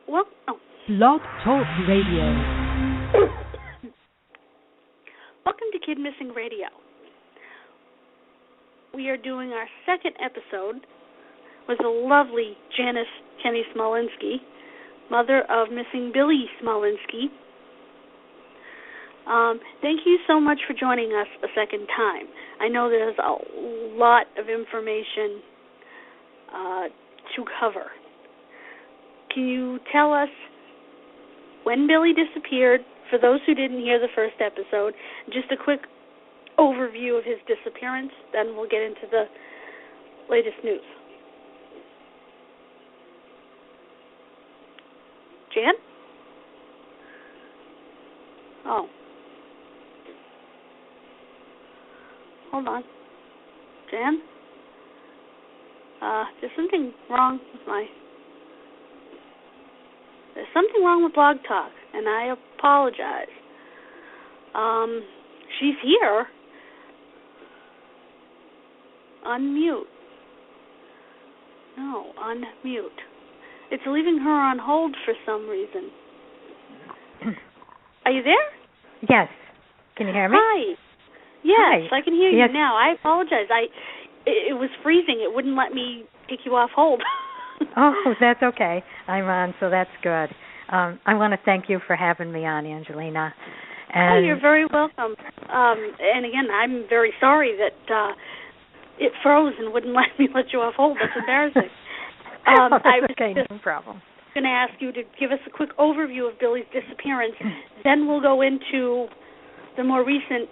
Well, oh. Blog Talk Radio. Welcome to Kidmissing Radio. We are doing our second episode with the lovely Janice Kenny Smolinski, mother of missing Billy Smolinski. Thank you so much for joining us a second time. I know there's a lot of information to cover. Can you tell us when Billy disappeared, for those who didn't hear the first episode, just a quick overview of his disappearance, then we'll get into the latest news. Jan? Oh. Hold on. Jan? There's something wrong with There's something wrong with Blog Talk, and I apologize. She's here. Unmute. No, unmute. It's leaving her on hold for some reason. Are you there? Yes. Can you hear me? Hi. Yes, Hi. I can hear Yes. you now. I apologize. It was freezing. It wouldn't let me take you off hold. Oh, that's okay. I'm on, so that's good. I want to thank you for having me on, Angelina. And you're very welcome. And again, I'm very sorry that it froze and wouldn't let you off hold. That's embarrassing. That's I was okay, just no problem. going to ask you to give us a quick overview of Billy's disappearance. Then we'll go into the more recent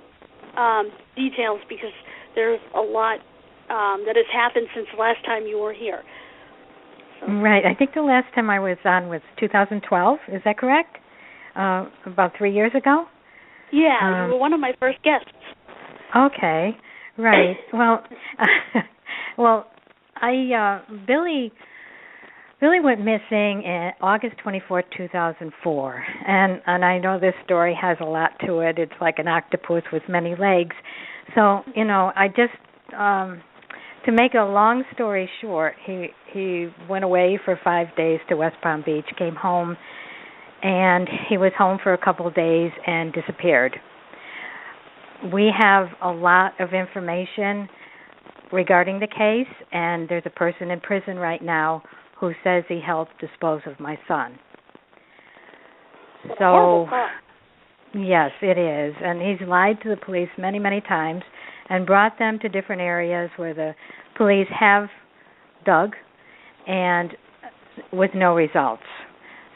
details, because there's a lot that has happened since the last time you were here. So. Right. I think the last time I was on was 2012. Is that correct? About 3 years ago? Yeah, you were one of my first guests. Okay. Right. Well, Billy went missing in August 24th, 2004. And I know this story has a lot to it. It's like an octopus with many legs. So, I just to make a long story short, he went away for 5 days to West Palm Beach, came home, and he was home for a couple of days and disappeared. We have a lot of information regarding the case, and there's a person in prison right now who says he helped dispose of my son. So, yes, it is. And he's lied to the police many, many times and brought them to different areas where the police have dug, and with no results.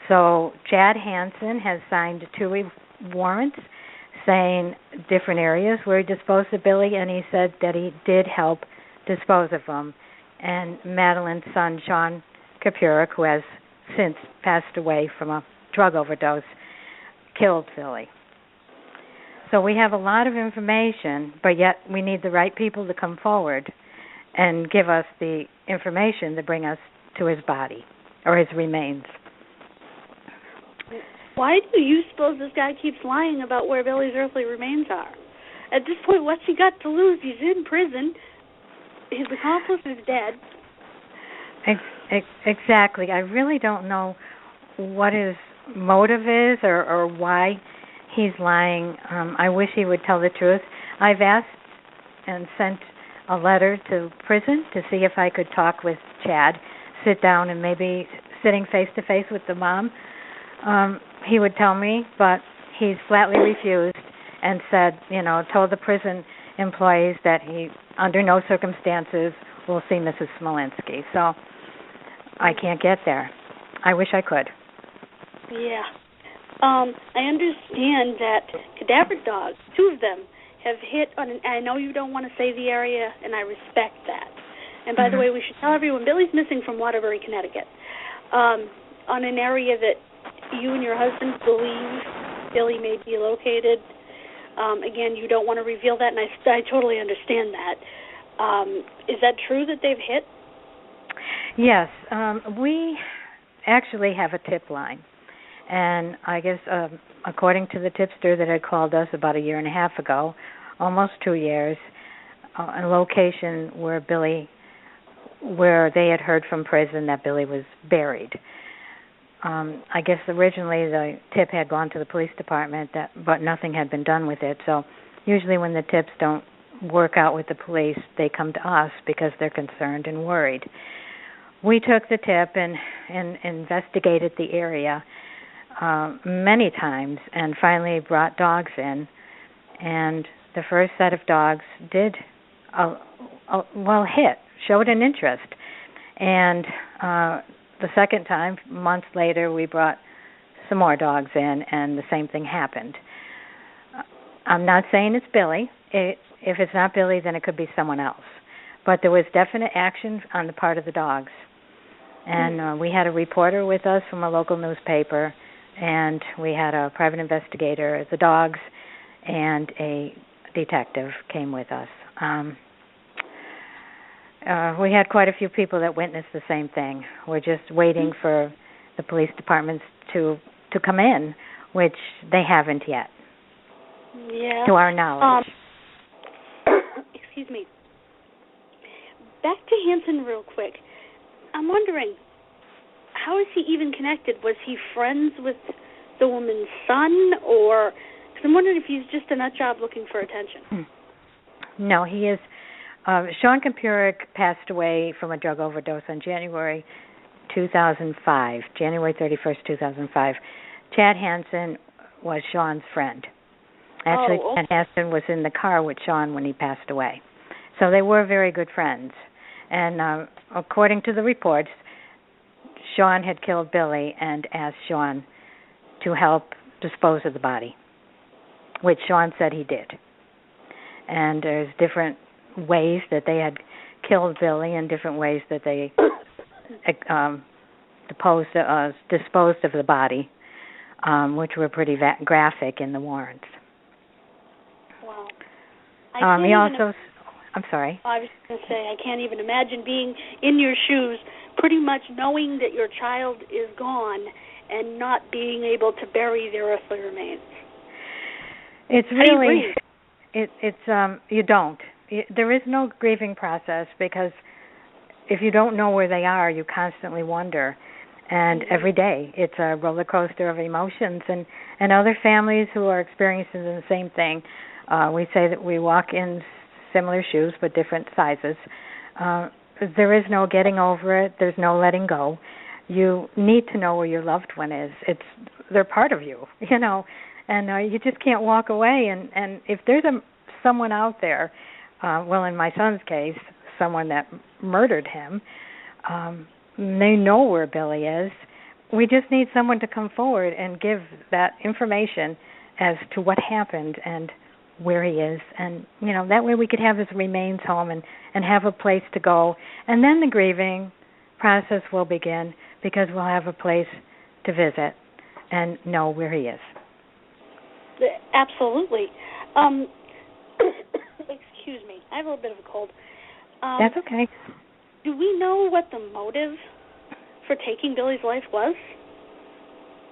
So Chad Hansen has signed 2 warrants saying different areas where he disposed of Billy, and he said that he did help dispose of him. And Madeline's son, Sean Kapurik, who has since passed away from a drug overdose, killed Billy. So we have a lot of information, but yet we need the right people to come forward and give us the information to bring us to his body or his remains. Why do you suppose this guy keeps lying about where Billy's earthly remains are? At this point, what's he got to lose? He's in prison. His accomplice is dead. Exactly. I really don't know what his motive is or why he's lying. I wish he would tell the truth. I've asked and sent a letter to prison to see if I could talk with Chad, sit down and maybe sitting face-to-face with the mom. He would tell me, but he's flatly refused and said, told the prison employees that he, under no circumstances, will see Mrs. Smolinski. So I can't get there. I wish I could. Yeah. I understand that cadaver dogs, 2 of them, have hit on I know you don't want to say the area, and I respect that. And by the way, we should tell everyone, Billy's missing from Waterbury, Connecticut, on an area that you and your husband believe Billy may be located. Again, you don't want to reveal that, and I totally understand that. Is that true that they've hit? Yes. We actually have a tip line. And I guess according to the tipster that had called us about 1.5 years ago, almost 2 years, a location where they had heard from prison that Billy was buried. I guess originally the tip had gone to the police department, but nothing had been done with it. So usually when the tips don't work out with the police, they come to us because they're concerned and worried. We took the tip and investigated the area many times and finally brought dogs in. And the first set of dogs did, showed an interest. And the second time, months later, we brought some more dogs in, and the same thing happened. I'm not saying it's Billy. If it's not Billy, then it could be someone else. But there was definite action on the part of the dogs. And we had a reporter with us from a local newspaper, and we had a private investigator, the dogs, and a detective came with us. We had quite a few people that witnessed the same thing. We're just waiting for the police departments to come in, which they haven't yet, to our knowledge. Excuse me. Back to Hanson real quick. I'm wondering, how is he even connected? Was he friends with the woman's son, or? Because I'm wondering if he's just a nut job looking for attention. No, he is. Sean Kompurik passed away from a drug overdose on January 2005, January 31st, 2005. Chad Hanson was Sean's friend. Actually, Chad Hanson was in the car with Sean when he passed away. So they were very good friends. And according to the reports, Sean had killed Billy and asked Sean to help dispose of the body, which Sean said he did. And there's different ways that they had killed Billy and different ways that they disposed of the body, which were pretty graphic in the warrants. Wow. I'm sorry. I was going to say, I can't even imagine being in your shoes, pretty much knowing that your child is gone and not being able to bury their earthly remains. It's really, you don't. There is no grieving process because if you don't know where they are, you constantly wonder. And every day, it's a roller coaster of emotions. And other families who are experiencing the same thing, we say that we walk in similar shoes but different sizes. There is no getting over it. There's no letting go. You need to know where your loved one is. They're part of you, and you just can't walk away. And if there's someone out there, in my son's case, someone that murdered him, they know where Billy is. We just need someone to come forward and give that information as to what happened and where he is. And, that way we could have his remains home and have a place to go. And then the grieving process will begin because we'll have a place to visit and know where he is. Absolutely. Excuse me. I have a little bit of a cold. That's okay. Do we know what the motive for taking Billy's life was?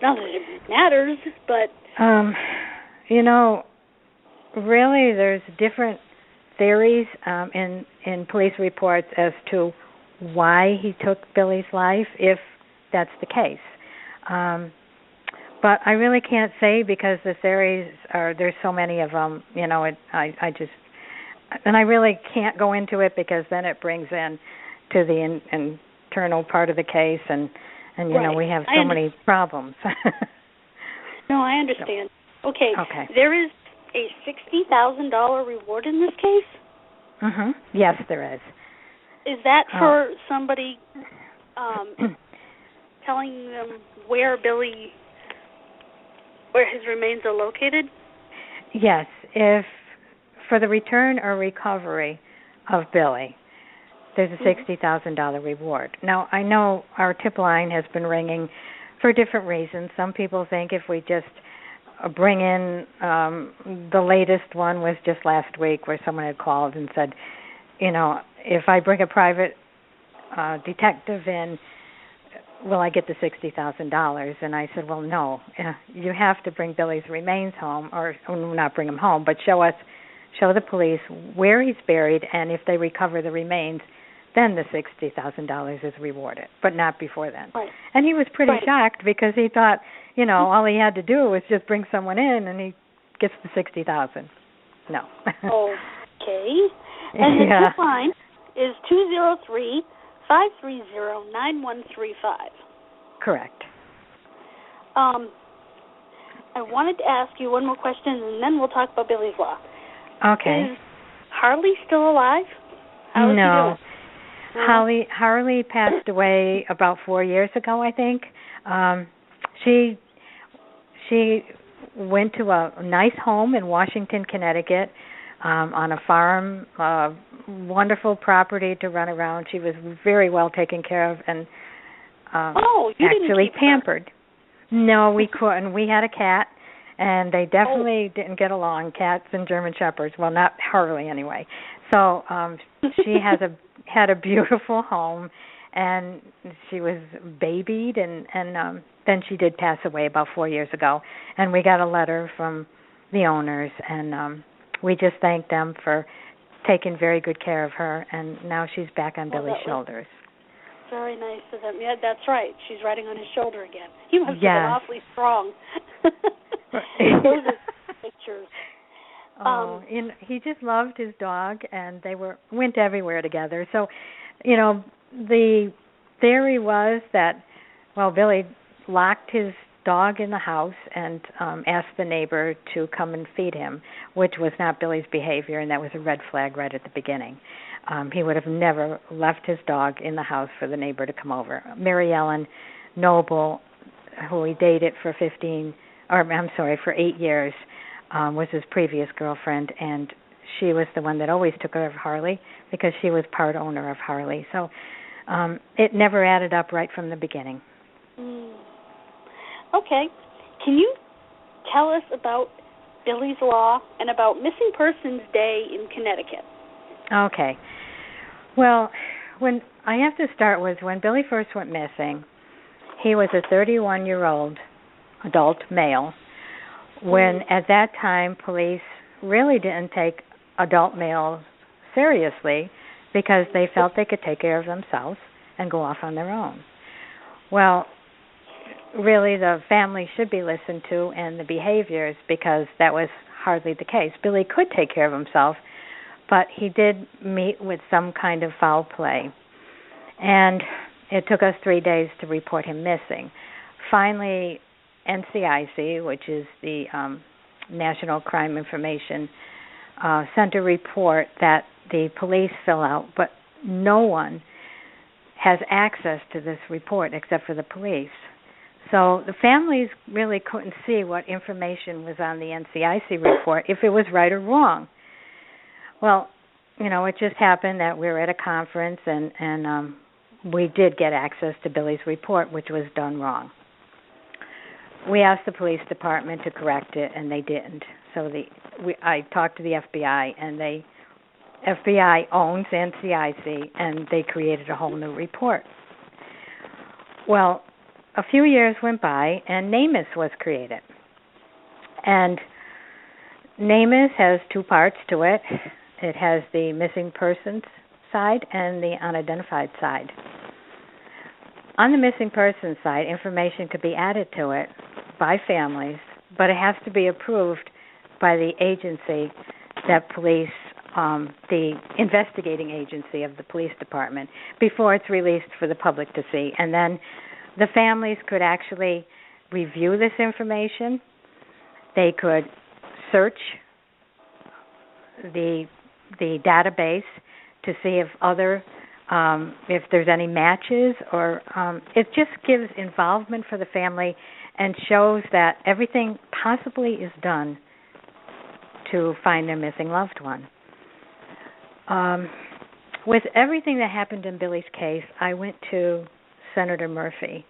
Not that it matters, but... really there's different theories in police reports as to why he took Billy's life, if that's the case. But I really can't say because the theories there's so many of them, I really can't go into it because then it brings in to the internal part of the case and right. We have so many problems. No, I understand. Okay. There is a $60,000 reward in this case? Mm-hmm. Yes, there is. Is that for somebody telling them where his remains are located? Yes, if for the return or recovery of Billy, there's a $60,000 reward. Now, I know our tip line has been ringing for different reasons. Some people think if we just bring in, the latest one was just last week where someone had called and said, if I bring a private detective in, will I get the $60,000? And I said, well, no. You have to bring Billy's remains home, or not bring him home, but show the police where he's buried, and if they recover the remains, then the $60,000 is rewarded, but not before then. Right. And he was pretty Right. shocked because he thought, all he had to do was just bring someone in and he gets the $60,000. No. Okay. And the tip line is 203-530-9135. Correct. I wanted to ask you one more question, and then we'll talk about Billy's Law. Okay. Is Harley still alive? How is he doing? Harley passed away about 4 years ago, I think. She went to a nice home in Washington, Connecticut, on a farm, wonderful property to run around. She was very well taken care of and actually pampered. Her. No, we couldn't. We had a cat, and they definitely didn't get along, cats and German Shepherds. Well, not Harley anyway. So she had a beautiful home, and she was babied, and then she did pass away about 4 years ago. And we got a letter from the owners, and we just thanked them for taking very good care of her, and now she's back on Billy's shoulders. Very nice of them. Yeah, that's right. She's riding on his shoulder again. He must have been awfully strong. Those are pictures. He just loved his dog, and they went everywhere together. So, the theory was that, Billy locked his dog in the house and asked the neighbor to come and feed him, which was not Billy's behavior, and that was a red flag right at the beginning. He would have never left his dog in the house for the neighbor to come over. Mary Ellen Noble, who he dated for 8 years, was his previous girlfriend, and she was the one that always took care of Harley because she was part owner of Harley. So it never added up right from the beginning. Okay. Can you tell us about Billy's Law and about Missing Persons Day in Connecticut? Okay. Well, when I have to start with when Billy first went missing, he was a 31-year-old adult male. When at that time police really didn't take adult males seriously because they felt they could take care of themselves and go off on their own. Well, really the family should be listened to and the behaviors because that was hardly the case. Billy could take care of himself, but he did meet with some kind of foul play. And it took us 3 days to report him missing. Finally, NCIC, which is the National Crime Information, sent a report that the police fill out, but no one has access to this report except for the police. So the families really couldn't see what information was on the NCIC report, if it was right or wrong. Well, it just happened that we were at a conference and we did get access to Billy's report, which was done wrong. We asked the police department to correct it, and they didn't. So I talked to the FBI, and FBI owns NCIC, and they created a whole new report. Well, a few years went by, and NamUs was created. And NamUs has 2 parts to it. It has the missing persons side and the unidentified side. On the missing persons side, information could be added to it by families, but it has to be approved by the agency that police, the investigating agency of the police department, before it's released for the public to see. And then the families could actually review this information. They could search the database to see if there's any matches, or it just gives involvement for the family and shows that everything possibly is done to find their missing loved one. With everything that happened in Billy's case, I went to Senator Murphy,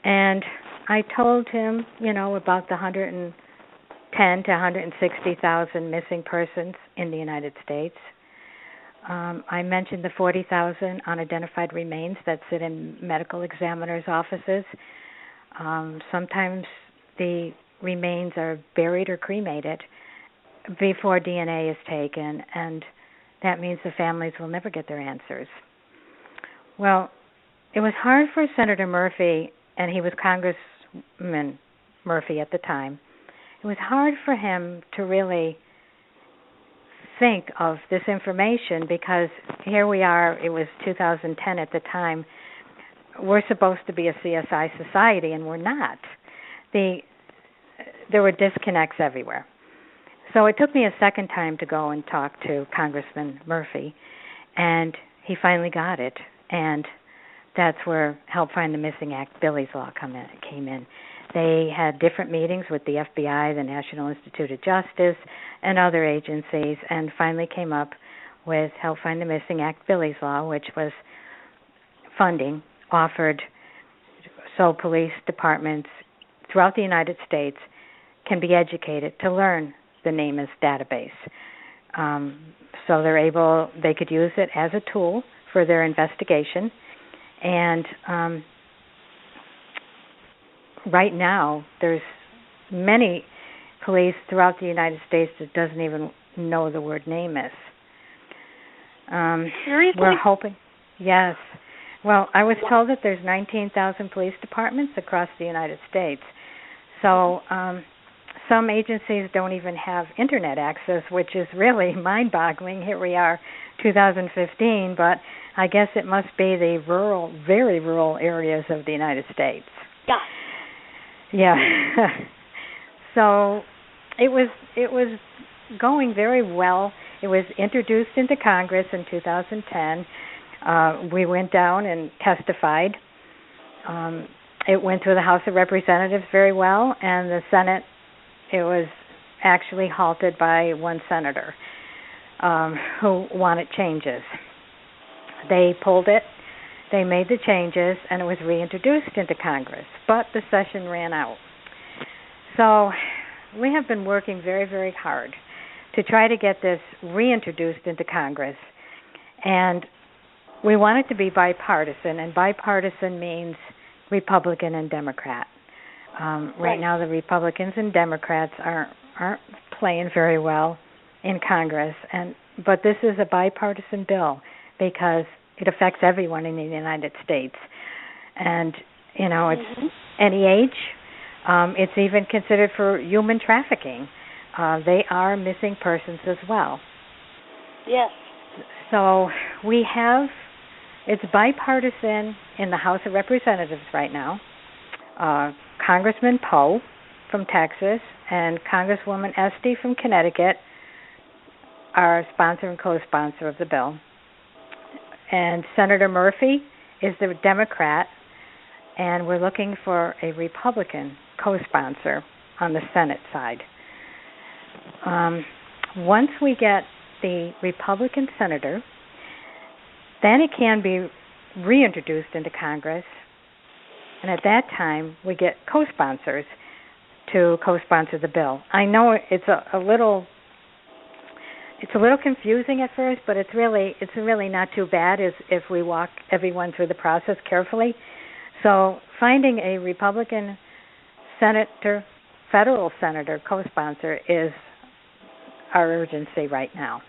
and I told him, about the 110 to 160,000 missing persons in the United States. I mentioned the 40,000 unidentified remains that sit in medical examiners' offices. Sometimes the remains are buried or cremated before DNA is taken, and that means the families will never get their answers. Well, it was hard for Senator Murphy, and he was Congressman Murphy at the time. It was hard for him to really think of this information because here we are, it was 2010 at the time. We're supposed to be a CSI society, and we're not. There were disconnects everywhere. So it took me a second time to go and talk to Congressman Murphy, and he finally got it. And that's where Help Find the Missing Act, Billy's Law came in. They had different meetings with the FBI, the National Institute of Justice, and other agencies, and finally came up with Help Find the Missing Act, Billy's Law, which was funding offered so police departments throughout the United States can be educated to learn the NamUs database. So they could use it as a tool for their investigation. And right now, there's many police throughout the United States that doesn't even know the word NamUs. Seriously? We're hoping, yes. Well, I was told that there's 19,000 police departments across the United States. So some agencies don't even have Internet access, which is really mind-boggling. Here we are, 2015, but I guess it must be the rural, very rural areas of the United States. Yeah. So it was going very well. It was introduced into Congress in 2010. We went down and testified. It went through the House of Representatives very well, and the Senate, it was actually halted by one senator who wanted changes. They pulled it, they made the changes, and it was reintroduced into Congress, but the session ran out. So we have been working very, very hard to try to get this reintroduced into Congress, and we want it to be bipartisan, and bipartisan means Republican and Democrat. Right now, the Republicans and Democrats aren't playing very well in Congress, but this is a bipartisan bill because it affects everyone in the United States, and it's any age. It's even considered for human trafficking. They are missing persons as well. Yes. So it's bipartisan in the House of Representatives right now. Congressman Poe from Texas and Congresswoman Esty from Connecticut are sponsor and co-sponsor of the bill. And Senator Murphy is the Democrat, and we're looking for a Republican co-sponsor on the Senate side. Once we get the Republican senator, then it can be reintroduced into Congress, and at that time we get co-sponsors to co-sponsor the bill. I know it's a little confusing at first, but it's really not too bad if we walk everyone through the process carefully. So finding a Republican federal senator co-sponsor is our urgency right now.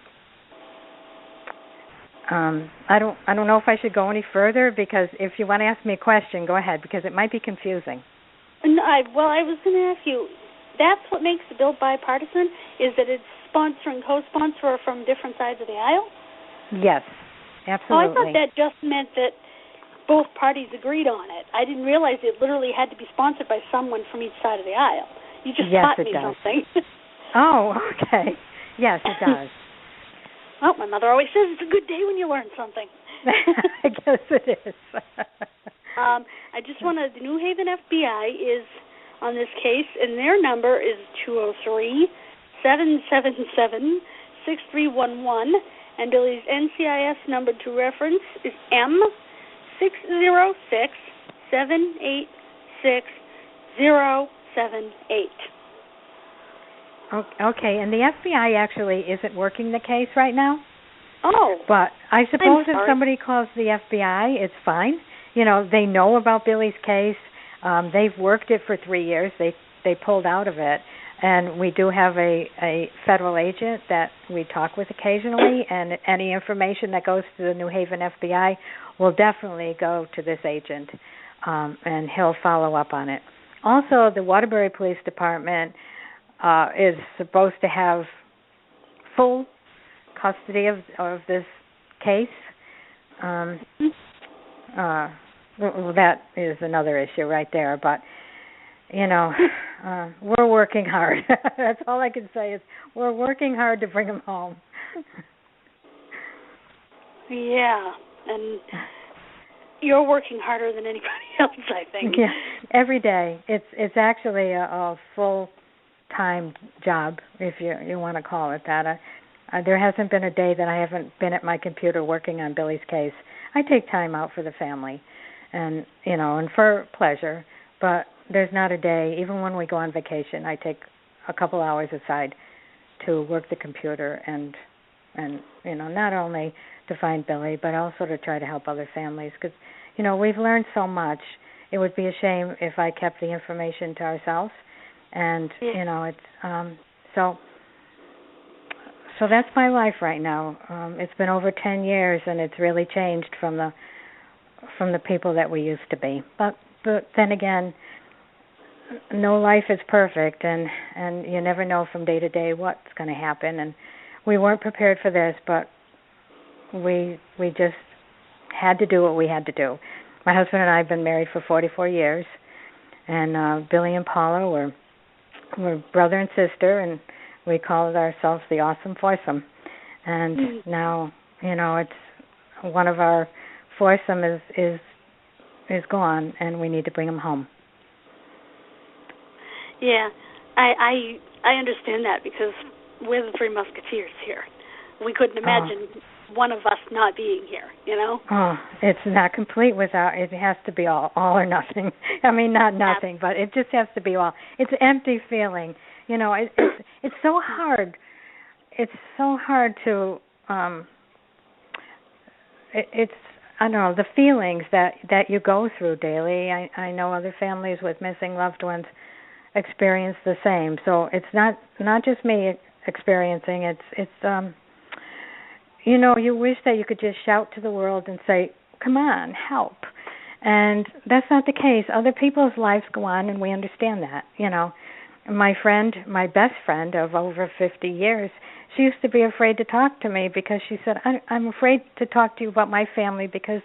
I don't know if I should go any further, because if you want to ask me a question, go ahead, because it might be confusing. No, I was going to ask you, that's what makes the bill bipartisan, is that it's sponsor and co-sponsor from different sides of the aisle? Yes, absolutely. Oh, I thought that just meant that both parties agreed on it. I didn't realize it literally had to be sponsored by someone from each side of the aisle. You just taught me something. Oh, okay. Yes, it does. Well, my mother always says it's a good day when you learn something. I guess it is. I just wanted, the New Haven FBI is on this case, and their number is 203-777-6311, and Billy's NCIS number to reference is M606-786-078. Okay, and the FBI actually isn't working the case right now. Oh. But I suppose if somebody calls the FBI, it's fine. They know about Billy's case. They've worked it for 3 years. They pulled out of it. And we do have a federal agent that we talk with occasionally, and any information that goes to the New Haven FBI will definitely go to this agent, and he'll follow up on it. Also, the Waterbury Police Department is supposed to have full custody of this case. Well, that is another issue right there, but we're working hard. That's all I can say is we're working hard to bring him home. Yeah, and you're working harder than anybody else, I think. Yeah, every day. It's actually a full-time job, if you want to call it that. There hasn't been a day that I haven't been at my computer working on Billy's case. I take time out for the family, and for pleasure, but there's not a day, even when we go on vacation, I take a couple hours aside to work the computer and not only to find Billy, but also to try to help other families, because we've learned so much. It would be a shame if I kept the information to ourselves, and it's so that's my life right now. It's been over 10 years, and it's really changed from the people that we used to be. But then again, no life is perfect, and you never know from day to day what's going to happen. And we weren't prepared for this, but we just had to do what we had to do. My husband and I have been married for 44 years, and Billy and Paula were brother and sister, and we called ourselves the Awesome Foursome. And now, it's one of our foursome is gone, and we need to bring him home. Yeah, I understand that, because we're the Three Musketeers here. We couldn't imagine one of us not being here, Oh, it's not complete without, it has to be all or nothing. I mean, not nothing, but it just has to be all. It's an empty feeling. It's so hard. It's so hard to, it's, I don't know, the feelings that you go through daily. I know other families with missing loved ones experience the same. So it's not just me experiencing. It's you wish that you could just shout to the world and say, "Come on, help." And that's not the case. Other people's lives go on, and we understand that. My best friend of over 50 years, she used to be afraid to talk to me because she said, I'm afraid to talk to you about my family because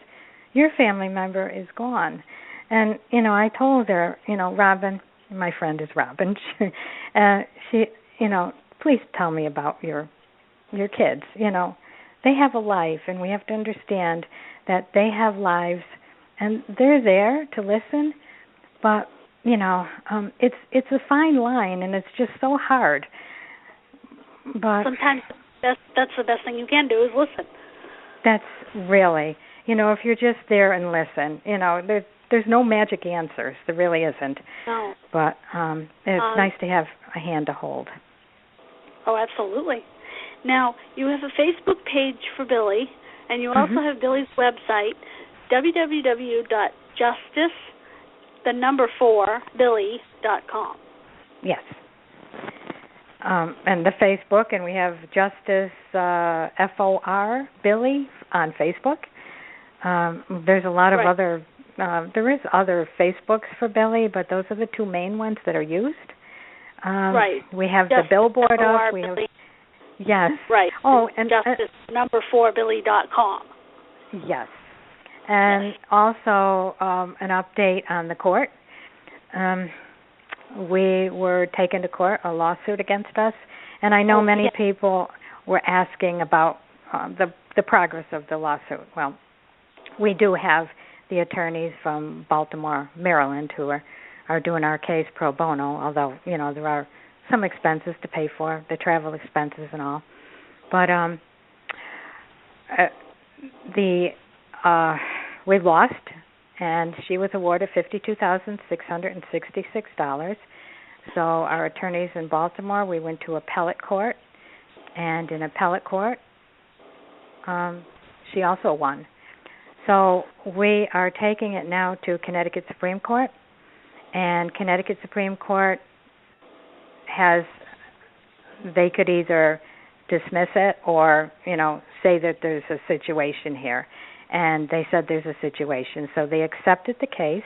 your family member is gone. And, I told her, Robin, my friend is Robin, she, please tell me about your kids. They have a life, and we have to understand that they have lives, and they're there to listen, but it's a fine line, and it's just so hard. But sometimes that's the best thing you can do is listen. That's really, if you're just there and listen, there's no magic answers. There really isn't. No. But it's nice to have a hand to hold. Oh, absolutely. Now, you have a Facebook page for Billy, and you also have Billy's website, www.justice4billy.com. Yes. And the Facebook, and we have Justice FOR Billy on Facebook. There's a lot of other, there is other Facebooks for Billy, but those are the two main ones that are used. We have the billboard up. We have, yes. Right. Oh, and Justice4billy.com. Yes. And also an update on the court. We were taken to court, a lawsuit against us, and I know many people were asking about the progress of the lawsuit. Well, we do have the attorneys from Baltimore, Maryland, who are doing our case pro bono, although, there are some expenses to pay for, the travel expenses and all. But we lost, and she was awarded $52,666. So our attorneys in Baltimore, we went to appellate court, and in appellate court, she also won. So we are taking it now to Connecticut Supreme Court, and Connecticut Supreme Court they could either dismiss it or, say that there's a situation here. And they said there's a situation. So they accepted the case,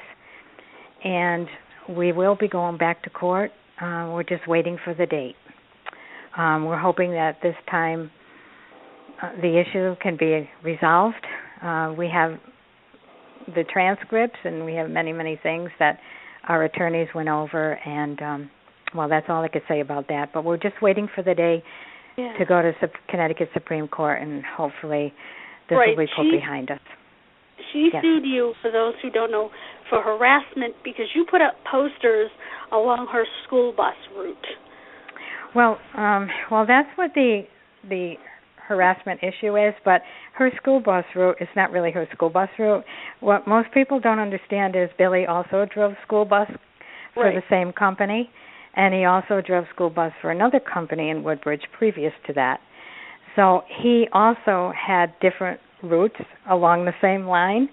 and we will be going back to court. We're just waiting for the date. We're hoping that this time the issue can be resolved. We have the transcripts, and we have many, many things that our attorneys went over, and, that's all I could say about that. But we're just waiting for the day to go to Connecticut Supreme Court, and hopefully this will be put behind us. She sued you, for those who don't know, for harassment because you put up posters along her school bus route. Well, that's what the harassment issue is, but her school bus route is not really her school bus route. What most people don't understand is Billy also drove school bus for the same company, and he also drove school bus for another company in Woodbridge previous to that. So he also had different routes along the same line,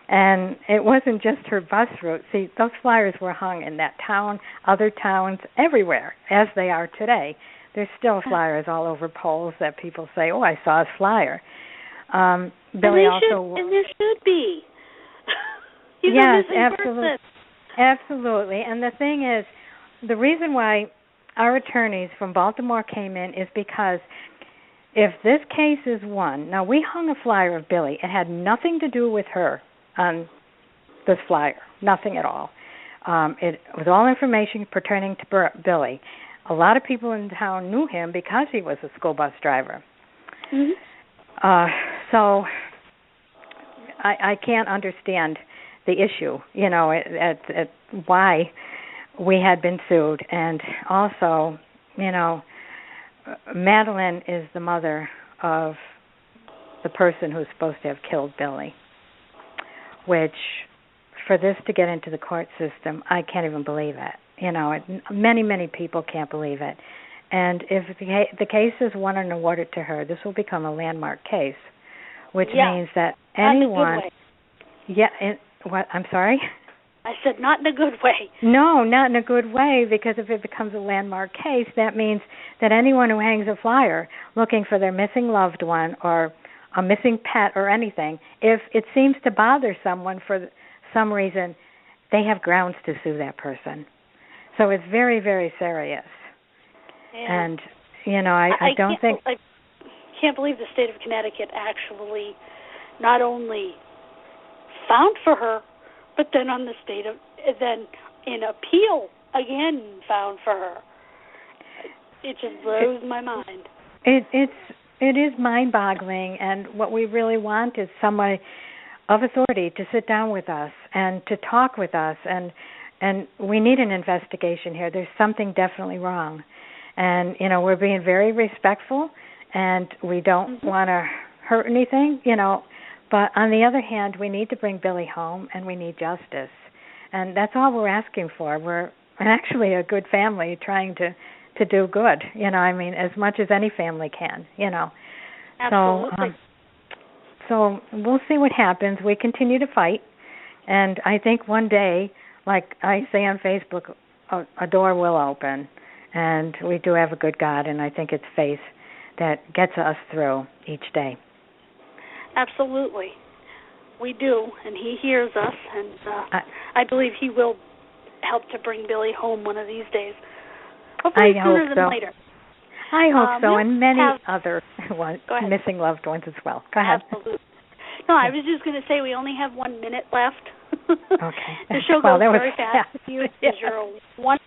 and it wasn't just her bus route. See, those flyers were hung in that town, other towns, everywhere, as they are today. There's still flyers all over poles that people say, "Oh, I saw a flyer." Billy also, and there should be. Yes, absolutely, absolutely. And the thing is, the reason why our attorneys from Baltimore came in is because if this case is won, now we hung a flyer of Billy. It had nothing to do with her on this flyer, nothing at all. It was all information pertaining to Billy. A lot of people in town knew him because he was a school bus driver. Mm-hmm. So I can't understand the issue, at why we had been sued. And also, Madeline is the mother of the person who's supposed to have killed Billy, which for this to get into the court system, I can't even believe it. Many, many people can't believe it. And if the case is won and awarded to her, this will become a landmark case, which means that anyone... What? I'm sorry? I said not in a good way. No, not in a good way, because if it becomes a landmark case, that means that anyone who hangs a flyer looking for their missing loved one or a missing pet or anything, if it seems to bother someone for some reason, they have grounds to sue that person. So it's very, very serious. Yeah. And, I don't think... I can't believe the state of Connecticut actually not only found for her, but then then in appeal again found for her. It just blows my mind. It is mind-boggling, and what we really want is somebody of authority to sit down with us and to talk with us, and we need an investigation here. There's something definitely wrong, and we're being very respectful, and we don't want to hurt anything, But on the other hand, we need to bring Billy home, and we need justice. And that's all we're asking for. We're actually a good family trying to do good, as much as any family can, Absolutely. So we'll see what happens. We continue to fight. And I think one day, like I say on Facebook, a door will open. And we do have a good God, and I think it's faith that gets us through each day. Absolutely. We do, and he hears us, and I believe he will help to bring Billy home one of these days. Hopefully sooner than later. I hope so, and many other missing loved ones as well. Go ahead. Absolutely. No, I was just going to say we only have 1 minute left. Okay. The show goes very fast with you because you're a wonderful.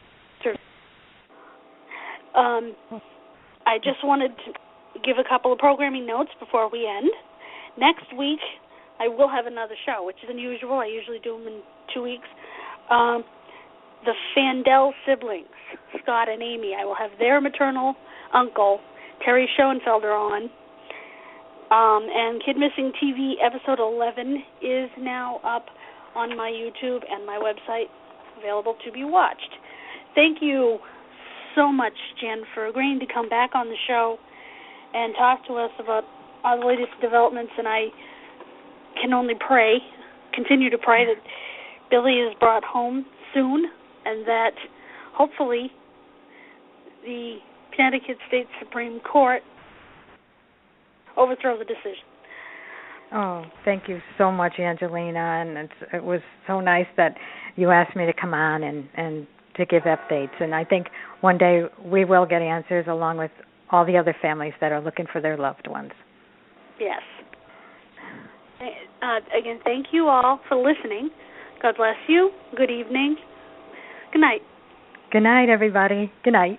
I just wanted to give a couple of programming notes before we end. Next week, I will have another show, which is unusual. I usually do them in 2 weeks. The Fandel siblings, Scott and Amy. I will have their maternal uncle, Terry Schoenfelder, on. And Kidmissing TV episode 11 is now up on my YouTube and my website, available to be watched. Thank you so much, Jen, for agreeing to come back on the show and talk to us about all the latest developments, and I can only continue to pray that Billy is brought home soon, and that hopefully the Connecticut State Supreme Court overthrow the decision. Oh, thank you so much, Angelina, and it was so nice that you asked me to come on and to give updates. And I think one day we will get answers along with all the other families that are looking for their loved ones. Yes. Again, thank you all for listening. God bless you. Good evening. Good night. Good night, everybody. Good night.